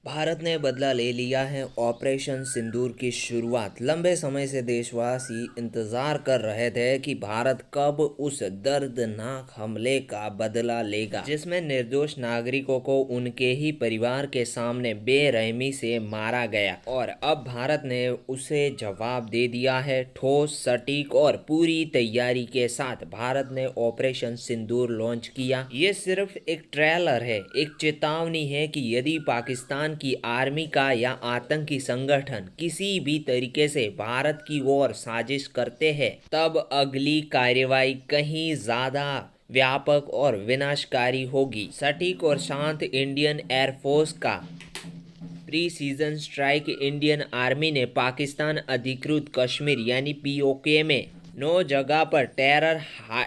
भारत ने बदला ले लिया है। ऑपरेशन सिंदूर की शुरुआत लंबे समय से देशवासी इंतजार कर रहे थे कि भारत कब उस दर्दनाक हमले का बदला लेगा जिसमें निर्दोष नागरिकों को उनके ही परिवार के सामने बेरहमी से मारा गया। और अब भारत ने उसे जवाब दे दिया है। ठोस, सटीक और पूरी तैयारी के साथ भारत ने ऑपरेशन सिंदूर लॉन्च किया। ये सिर्फ एक ट्रेलर है, एक चेतावनी है कि यदि पाकिस्तान की आर्मी का या आतंकी संगठन किसी भी तरीके से भारत की ओर साजिश करते हैं, तब अगली कार्रवाई कहीं ज्यादा व्यापक और विनाशकारी होगी। सटीक और शांत इंडियन एयरफोर्स का pre season strike Indian army ने पाकिस्तान अधिकृत कश्मीर यानी पीओके में 9 जगह पर टेरर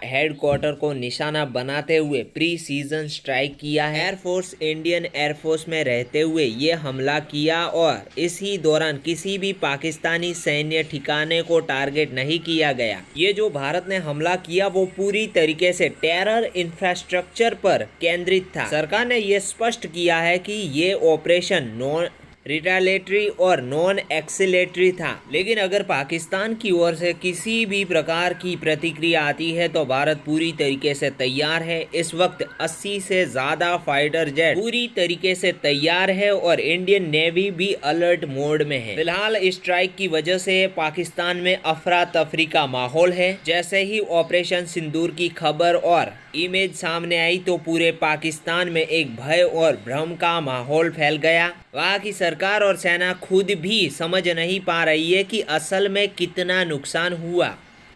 हेडक्वार्टर को निशाना बनाते हुए प्री सीजन स्ट्राइक किया है। एयरफोर्स इंडियन एयरफोर्स में रहते हुए ये हमला किया और इसी दौरान किसी भी पाकिस्तानी सैन्य ठिकाने को टारगेट नहीं किया गया। ये जो भारत ने हमला किया वो पूरी तरीके से टेरर इंफ्रास्ट्रक्चर पर केंद्रित था। सरकार ने ये स्पष्ट किया है कि ये ऑपरेशन नॉन रिटेलिएटरी और नॉन एक्सिलेटरी था, लेकिन अगर पाकिस्तान की ओर से किसी भी प्रकार की प्रतिक्रिया आती है तो भारत पूरी तरीके से तैयार है। इस वक्त 80 से ज्यादा फाइटर जेट पूरी तरीके से तैयार है और इंडियन नेवी भी अलर्ट मोड में है। फिलहाल स्ट्राइक की वजह से पाकिस्तान में अफरा तफरी का माहौल है। जैसे ही ऑपरेशन सिंदूर की खबर और इमेज सामने आई तो पूरे पाकिस्तान में एक भय और भ्रम का माहौल फैल गया। वहाँ की सरकार और सेना खुद भी समझ नहीं पा रही है कि असल में कितना नुकसान हुआ।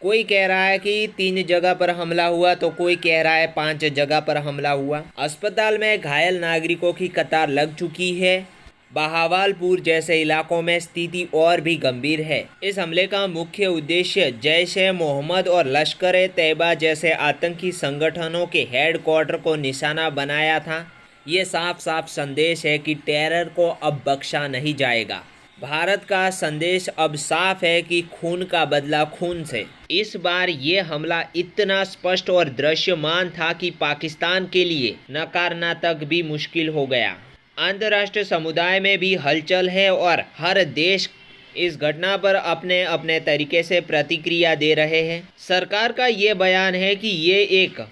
कोई कह रहा है कि 3 जगह पर हमला हुआ तो कोई कह रहा है 5 जगह पर हमला हुआ। अस्पताल में घायल नागरिकों की कतार लग चुकी है। बहावलपुर जैसे इलाकों में स्थिति और भी गंभीर है। इस हमले का मुख्य उद्देश्य जैश-ए-मोहम्मद और लश्कर-ए-तैयबा जैसे आतंकी संगठनों के हेडक्वार्टर को निशाना बनाया था। ये साफ साफ संदेश है कि टेरर को अब बख्शा नहीं जाएगा। भारत का संदेश अब साफ है कि खून का बदला खून से। इस बार ये हमला इतना स्पष्ट और दृश्यमान था कि पाकिस्तान के लिए नकारना तक भी मुश्किल हो गया। अंतर्राष्ट्रीय समुदाय में भी हलचल है और हर देश इस घटना पर अपने अपने तरीके से प्रतिक्रिया दे रहे हैं। सरकार का ये बयान है कि ये एक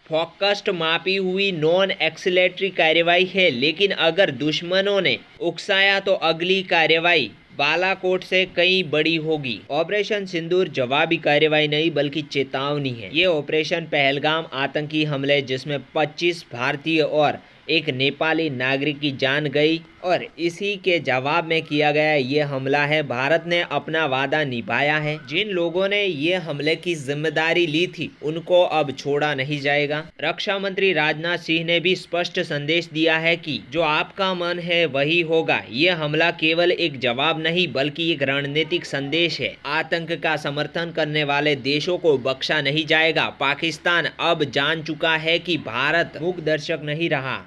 फोकस्ड, मापी हुई नॉन एक्सिलेटरी कार्रवाई है, लेकिन अगर दुश्मनों ने उकसाया तो अगली कार्रवाई बालाकोट से कई बड़ी होगी। ऑपरेशन सिंदूर जवाबी कार्रवाई नहीं बल्कि चेतावनी है। ये ऑपरेशन पहलगाम आतंकी हमले जिसमें 25 भारतीय और एक नेपाली नागरिक की जान गई और इसी के जवाब में किया गया ये हमला है। भारत ने अपना वादा निभाया है। जिन लोगों ने ये हमले की जिम्मेदारी ली थी उनको अब छोड़ा नहीं जाएगा। रक्षा मंत्री राजनाथ सिंह ने भी स्पष्ट संदेश दिया है कि जो आपका मन है वही होगा। ये हमला केवल एक जवाब नहीं बल्कि एक रणनीतिक संदेश है। आतंक का समर्थन करने वाले देशों को बख्शा नहीं जाएगा। पाकिस्तान अब जान चुका है कि भारत मूक दर्शक नहीं रहा।